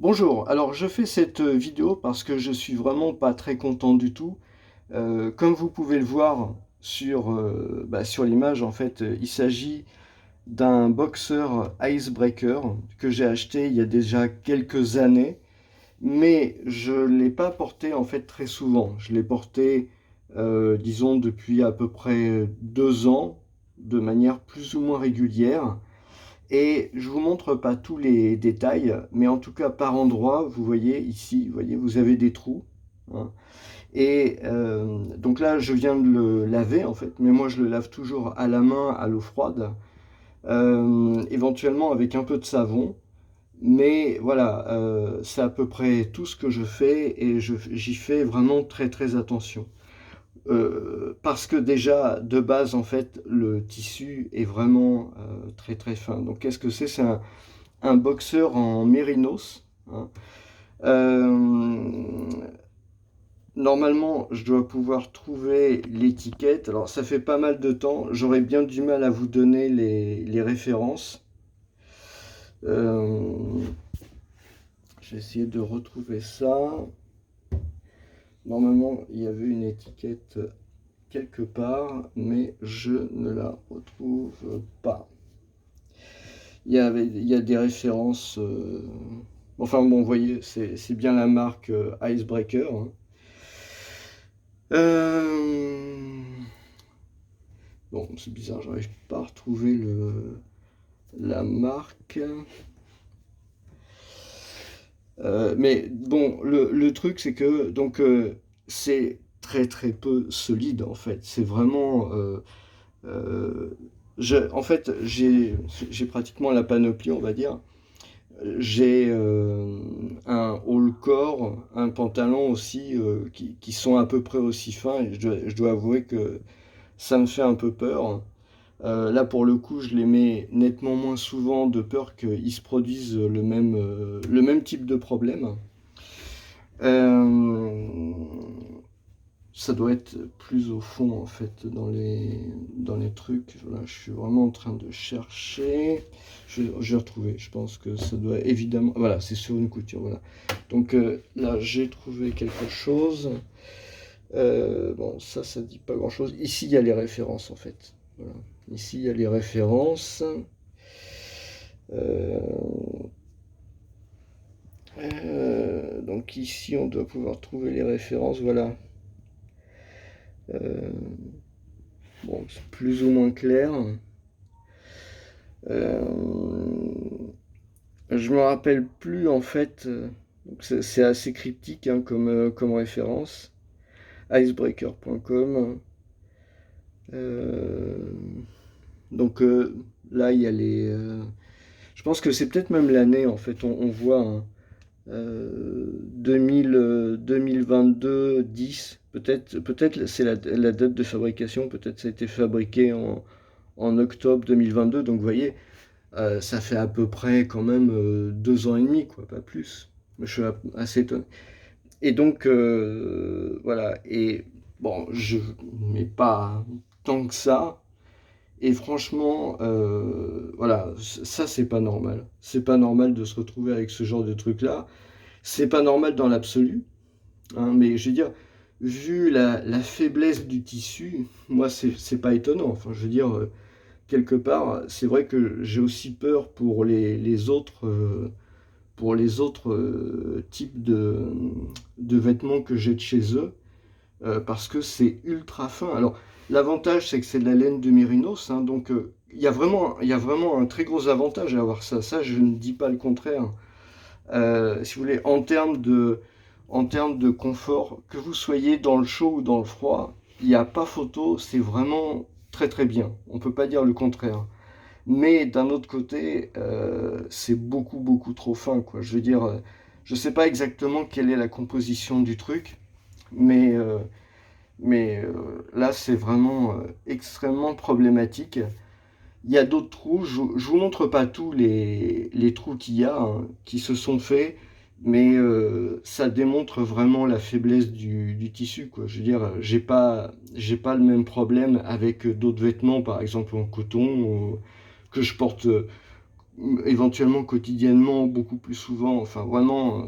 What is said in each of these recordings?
Bonjour, alors je fais cette vidéo parce que je suis vraiment pas très content du tout. Comme vous pouvez le voir sur l'image en fait, il s'agit d'un boxeur icebreaker que j'ai acheté il y a déjà quelques années, mais je ne l'ai pas porté en fait très souvent. Je l'ai porté, disons depuis à peu près 2 ans, de manière plus ou moins régulière. Et je vous montre pas tous les détails, mais en tout cas par endroit, vous voyez ici, vous voyez, vous avez des trous, hein. Et donc là, je viens de le laver en fait, mais moi je le lave toujours à la main, à l'eau froide, éventuellement avec un peu de savon. Mais voilà, c'est à peu près tout ce que je fais et j'y fais vraiment très très attention. Parce que déjà, de base, en fait, le tissu est vraiment très très fin. Donc qu'est-ce que c'est? C'est un boxeur en mérinos, hein. Euh, Normalement, je dois pouvoir trouver l'étiquette. Alors, ça fait pas mal de temps. J'aurais bien du mal à vous donner les références. Euh, j'ai essayé de retrouver ça. Normalement, il y avait une étiquette quelque part, mais je ne la retrouve pas. Il y a des références. Enfin bon, vous voyez, c'est bien la marque Icebreaker, hein. Euh, Bon, c'est bizarre, j'arrive pas à retrouver la marque. Mais bon, le truc, c'est que c'est très très peu solide en fait. C'est vraiment. Euh, En fait, j'ai pratiquement la panoplie, on va dire. J'ai un haut corps, un pantalon aussi qui sont à peu près aussi fins. Et je dois avouer que ça me fait un peu peur. Là, pour le coup, je les mets nettement moins souvent de peur qu'ils se produisent le même type de problème. Euh, Ça doit être plus au fond, en fait, dans les trucs. Voilà, je suis vraiment en train de chercher. Je vais retrouver. Je pense que ça doit évidemment... Voilà, c'est sur une couture, voilà. Donc là, j'ai trouvé quelque chose. Bon, ça dit pas grand-chose. Ici, il y a les références, en fait. Voilà. Ici, il y a les références. Euh, donc ici, on doit pouvoir trouver les références. Voilà. Euh, bon, c'est plus ou moins clair. Euh, je me rappelle plus en fait. Donc c'est assez cryptique hein, comme référence. Icebreaker.com. Euh, donc là, il y a je pense que c'est peut-être même l'année en fait. On voit hein, 2022 10. Peut-être c'est la date de fabrication. Peut-être ça a été fabriqué en octobre 2022. Donc vous voyez, ça fait à peu près quand même 2 ans et demi, quoi, pas plus. Je suis assez étonné. Et donc, voilà. Et bon, je mets pas tant que ça. Et franchement, voilà, ça c'est pas normal. C'est pas normal de se retrouver avec ce genre de truc-là. C'est pas normal dans l'absolu, hein, mais je veux dire, vu la faiblesse du tissu, moi c'est pas étonnant. Enfin, je veux dire, quelque part, c'est vrai que j'ai aussi peur pour les autres types de vêtements que j'ai de chez eux, parce que c'est ultra fin. Alors, l'avantage, c'est que c'est de la laine de mérinos, hein, donc il y a vraiment un très gros avantage à avoir ça. Ça, je ne dis pas le contraire. Si vous voulez, en termes de confort, que vous soyez dans le chaud ou dans le froid, il n'y a pas photo, c'est vraiment très très bien. On ne peut pas dire le contraire. Mais d'un autre côté, c'est beaucoup beaucoup trop fin, quoi. Je veux dire, je sais pas exactement quelle est la composition du truc, mais, euh, mais là, c'est vraiment extrêmement problématique. Il y a d'autres trous, je vous montre pas tous les trous qu'il y a, hein, qui se sont faits, mais ça démontre vraiment la faiblesse du tissu, quoi. Je veux dire, j'ai pas le même problème avec d'autres vêtements, par exemple en coton, que je porte éventuellement quotidiennement, beaucoup plus souvent, enfin vraiment.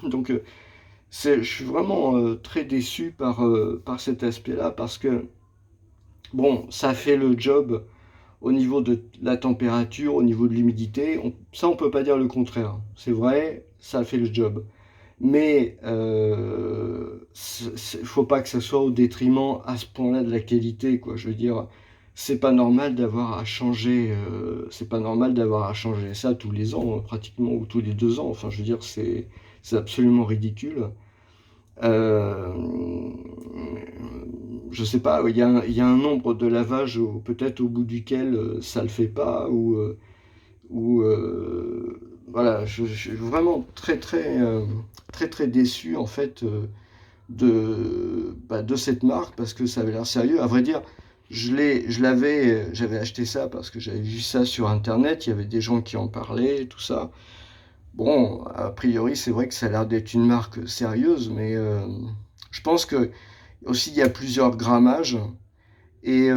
Donc je suis vraiment très déçu par cet aspect-là parce que, bon, ça fait le job au niveau de la température, au niveau de l'humidité. Ça, on peut pas dire le contraire. C'est vrai, ça fait le job. Mais faut pas que ça soit au détriment à ce point-là de la qualité, quoi. Je veux dire, c'est pas normal d'avoir à changer. C'est pas normal d'avoir à changer ça tous les ans, pratiquement, ou tous les 2 ans. Enfin, je veux dire, c'est absolument ridicule. Euh, je sais pas, il y a un nombre de lavages peut-être au bout duquel ça le fait pas, ou voilà, je suis vraiment très très déçu en fait de cette marque parce que ça avait l'air sérieux. À vrai dire, j'avais acheté ça parce que j'avais vu ça sur internet, il y avait des gens qui en parlaient, tout ça. Bon, a priori, c'est vrai que ça a l'air d'être une marque sérieuse, mais je pense que aussi il y a plusieurs grammages et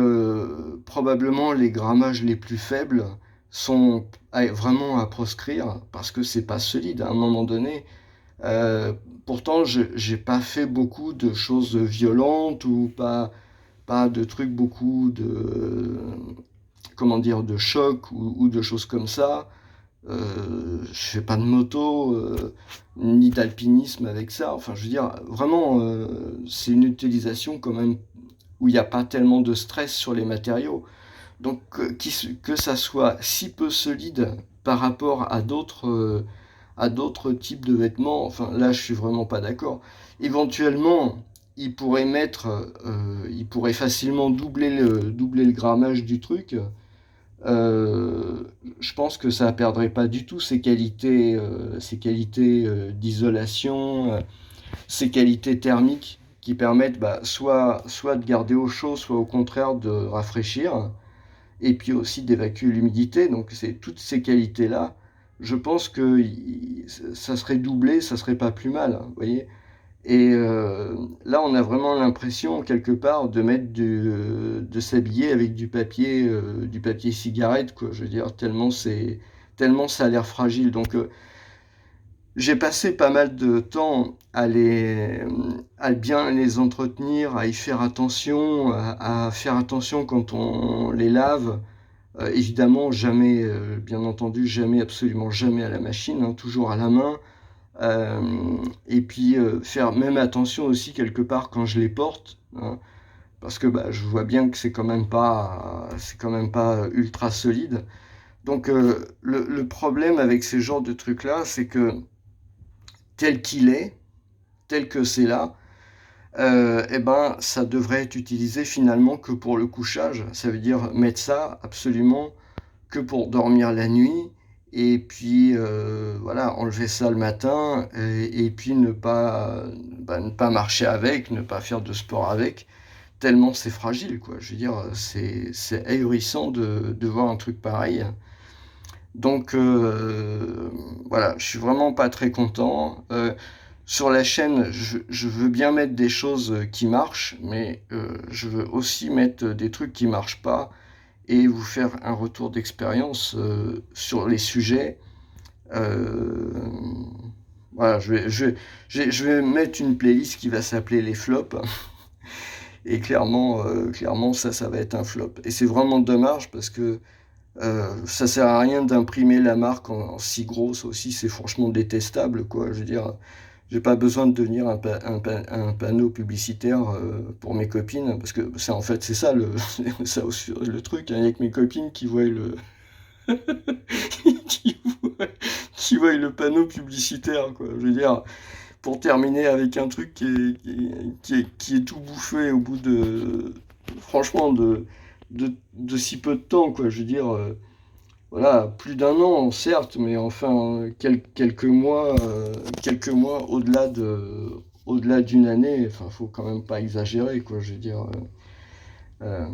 probablement les grammages les plus faibles sont vraiment à proscrire parce que c'est pas solide à un moment donné. Euh, Pourtant, j'ai pas fait beaucoup de choses violentes ou pas de trucs beaucoup de comment dire de choc ou de choses comme ça. Je fais pas de moto ni d'alpinisme avec ça. Enfin, je veux dire, vraiment, c'est une utilisation quand même où il n'y a pas tellement de stress sur les matériaux. Donc, que ça soit si peu solide par rapport à d'autres types de vêtements, enfin là, je suis vraiment pas d'accord. Éventuellement, il pourrait facilement doubler le grammage du truc. Je pense que ça ne perdrait pas du tout ses qualités d'isolation, ses qualités thermiques qui permettent soit de garder au chaud, soit au contraire de rafraîchir, et puis aussi d'évacuer l'humidité. Donc c'est toutes ces qualités-là. Je pense que ça serait doublé, ça serait pas plus mal, hein, vous voyez. Et là, on a vraiment l'impression, quelque part, de s'habiller avec du papier cigarette, quoi. Je veux dire, tellement ça a l'air fragile. Donc, j'ai passé pas mal de temps à bien les entretenir, à y faire attention, à faire attention quand on les lave. Évidemment, jamais, bien entendu, jamais, absolument jamais à la machine, hein, toujours à la main. Et puis faire même attention aussi quelque part quand je les porte, hein, parce que bah, je vois bien que c'est quand même pas ultra solide. Donc le problème avec ces genres de trucs-là, c'est que tel qu'il est, tel que c'est là, eh ben ça devrait être utilisé finalement que pour le couchage. Ça veut dire mettre ça absolument que pour dormir la nuit et puis voilà, enlever ça le matin et puis ne pas marcher avec, ne pas faire de sport avec, tellement c'est fragile, quoi. Je veux dire, c'est ahurissant de voir un truc pareil. Donc voilà, je suis vraiment pas très content. Sur la chaîne, je veux bien mettre des choses qui marchent, mais je veux aussi mettre des trucs qui marchent pas et vous faire un retour d'expérience sur les sujets. Euh, voilà, je vais mettre une playlist qui va s'appeler les flops. Et clairement, ça va être un flop. Et c'est vraiment dommage parce que ça sert à rien d'imprimer la marque en si gros. Ça aussi, c'est franchement détestable, quoi. Je veux dire, j'ai pas besoin de devenir un panneau publicitaire pour mes copines, parce que en fait, c'est ça ça aussi, le truc, hein. Il y a que mes copines qui voient qui voient, qui voient le panneau publicitaire, quoi. Je veux dire, pour terminer avec un truc qui est tout bouffé au bout franchement, de si peu de temps, quoi. Je veux dire, voilà, plus d'un an, certes, mais enfin, quelques mois au-delà d'une année, enfin, faut quand même pas exagérer, quoi. Je veux dire, euh,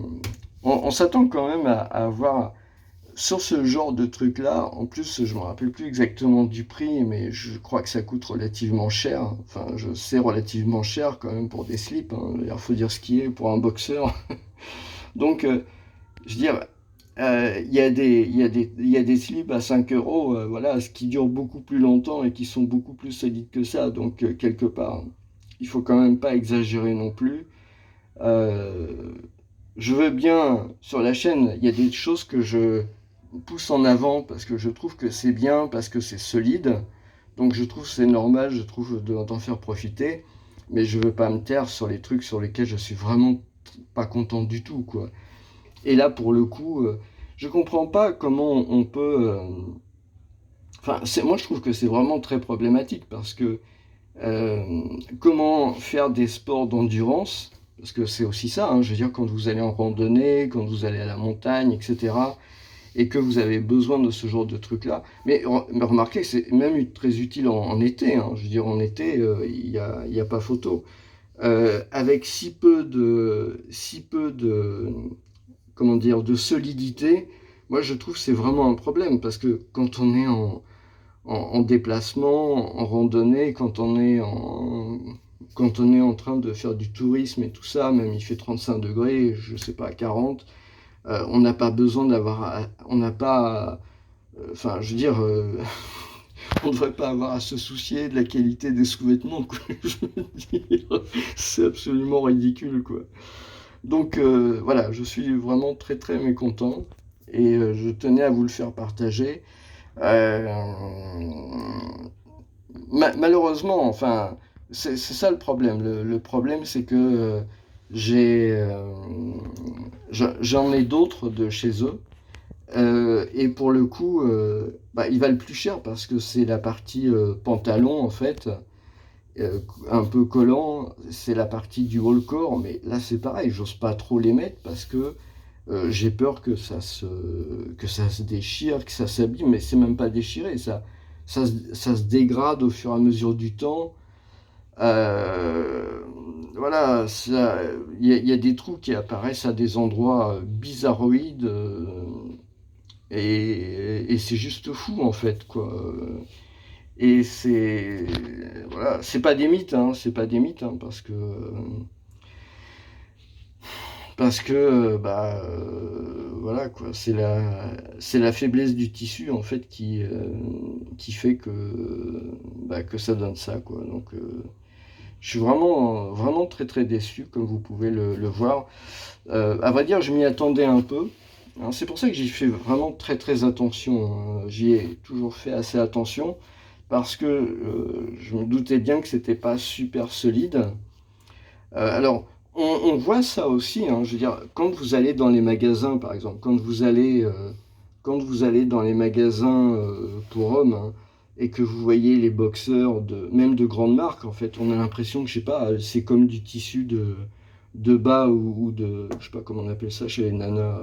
on s'attend quand même à avoir sur ce genre de truc-là. En plus, je me rappelle plus exactement du prix, mais je crois que ça coûte relativement cher. Enfin, je sais relativement cher quand même pour des slips, hein. Il faut dire ce qui est pour un boxeur. Donc, je veux dire, il y a des slips à 5 euros, voilà, ce qui dure beaucoup plus longtemps et qui sont beaucoup plus solides que ça. Donc, quelque part, il faut quand même pas exagérer non plus. Euh, je veux bien, sur la chaîne, il y a des choses que je pousse en avant parce que je trouve que c'est bien, parce que c'est solide. Donc je trouve que c'est normal, je trouve d'en faire profiter. Mais je veux pas me taire sur les trucs sur lesquels je suis vraiment pas content du tout, quoi. Et là, pour le coup, je comprends pas comment on peut. Enfin, moi, je trouve que c'est vraiment très problématique parce que euh, comment faire des sports d'endurance, parce que c'est aussi ça, hein, je veux dire, quand vous allez en randonnée, quand vous allez à la montagne, etc., et que vous avez besoin de ce genre de trucs-là. Mais remarquez, c'est même très utile en été, hein, je veux dire, en été, il y a pas photo. Avec si peu de, comment dire, de solidité, moi je trouve que c'est vraiment un problème, parce que quand on est en déplacement, en randonnée, quand on est en train de faire du tourisme et tout ça, même il fait 35 degrés, je sais pas, 40, on n'a pas besoin on n'a pas, enfin, je veux dire, on ne devrait pas avoir à se soucier de la qualité des sous-vêtements, quoi. Je veux dire, c'est absolument ridicule, quoi. Donc voilà, je suis vraiment très très mécontent et je tenais à vous le faire partager. Euh, malheureusement, enfin, c'est ça le problème. Le problème, c'est que j'ai, euh, j'en ai d'autres de chez eux. Et pour le coup, bah, ils valent plus cher parce que c'est la partie pantalon, en fait, un peu collant. C'est la partie du haut corps. Mais là, c'est pareil, j'ose pas trop les mettre parce que j'ai peur que ça se déchire, que ça s'abîme, mais c'est même pas déchiré, ça se dégrade au fur et à mesure du temps. Euh, voilà, il y a des trous qui apparaissent à des endroits bizarroïdes, et c'est juste fou en fait, quoi. Et c'est voilà, c'est pas des mythes, hein, c'est pas des mythes, hein, parce que bah voilà quoi, c'est la faiblesse du tissu en fait qui fait que bah, que ça donne ça quoi. Donc je suis vraiment vraiment très très déçu comme vous pouvez le voir. À vrai dire, je m'y attendais un peu. Hein, c'est pour ça que j'y fais vraiment très très attention, hein. J'y ai toujours fait assez attention parce que je me doutais bien que c'était pas super solide. Alors, on voit ça aussi, hein, je veux dire, quand vous allez dans les magasins, par exemple, quand vous allez dans les magasins pour hommes, hein, et que vous voyez les boxeurs, même de grandes marques, en fait, on a l'impression que, je sais pas, c'est comme du tissu de bas ou de, je sais pas comment on appelle ça chez les nanas,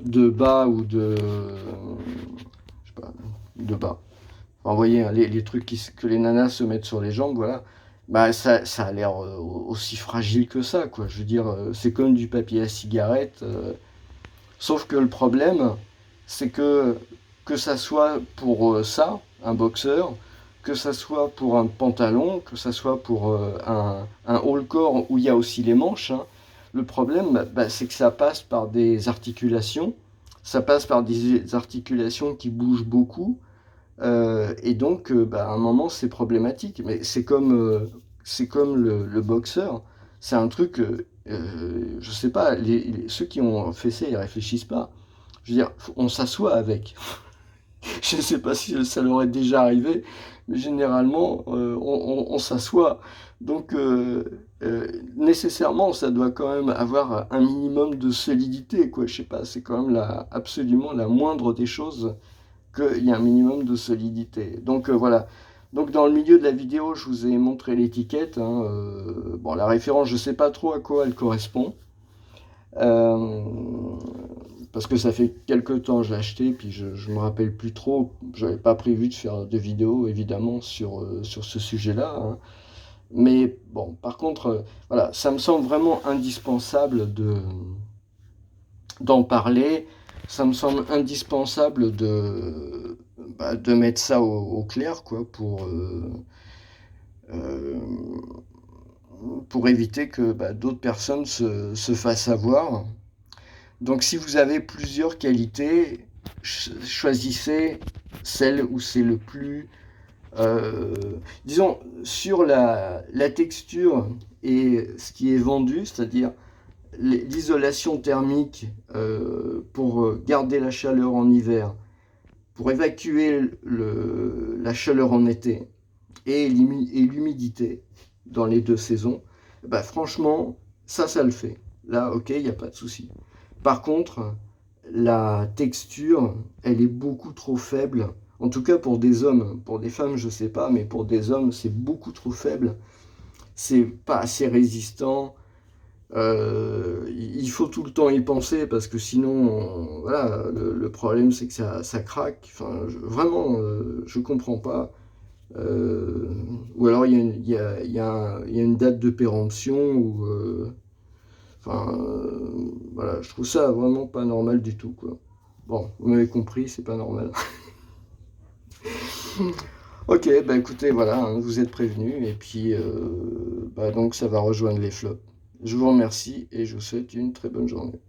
de bas ou je sais pas, de bas. Enfin, vous voyez, hein, les trucs que les nanas se mettent sur les jambes, voilà. Bah, ça a l'air aussi fragile que ça, quoi. Je veux dire, c'est comme du papier à cigarette. Sauf que le problème, c'est que ça soit pour ça, un boxeur, que ça soit pour un pantalon, que ça soit pour un haut-le-corps où il y a aussi les manches, hein, le problème, bah, c'est que ça passe par des articulations. Ça passe par des articulations qui bougent beaucoup. Et donc, bah, à un moment, c'est problématique. Mais c'est comme le boxeur. C'est un truc, je sais pas, ceux qui ont fait ça, ils réfléchissent pas. Je veux dire, on s'assoit avec. Je ne sais pas si ça leur est déjà arrivé, mais généralement, on s'assoit. Donc, nécessairement, ça doit quand même avoir un minimum de solidité, quoi. Je sais pas, c'est quand même absolument la moindre des choses qu'il y a un minimum de solidité. Donc voilà. Donc dans le milieu de la vidéo, je vous ai montré l'étiquette, hein, bon, la référence, je ne sais pas trop à quoi elle correspond. Euh, Parce que ça fait quelques temps que je l'ai acheté, puis je ne me rappelle plus trop. Je n'avais pas prévu de faire de vidéo, évidemment, sur ce sujet-là, hein. Mais bon, par contre, voilà, ça me semble vraiment indispensable d'en parler. Ça me semble indispensable bah, de mettre ça au clair, quoi, euh, pour éviter que bah, d'autres personnes se fassent avoir. Donc si vous avez plusieurs qualités, choisissez celle où c'est le plus... disons, sur la texture et ce qui est vendu, c'est-à-dire l'isolation thermique pour garder la chaleur en hiver, pour évacuer la chaleur en été et l'humidité dans les deux saisons, bah franchement, ça le fait. Là, ok, il n'y a pas de souci. Par contre, la texture, elle est beaucoup trop faible. En tout cas pour des hommes. Pour des femmes, je sais pas, mais pour des hommes, c'est beaucoup trop faible. C'est pas assez résistant. Il faut tout le temps y penser parce que sinon, voilà, le problème c'est que ça craque. Enfin, vraiment, je comprends pas. Ou alors il y a une date de péremption ou enfin, voilà, je trouve ça vraiment pas normal du tout, quoi. Bon, vous m'avez compris, c'est pas normal. Ok, bah écoutez, voilà, hein, vous êtes prévenus, et puis bah donc ça va rejoindre les flops. Je vous remercie et je vous souhaite une très bonne journée.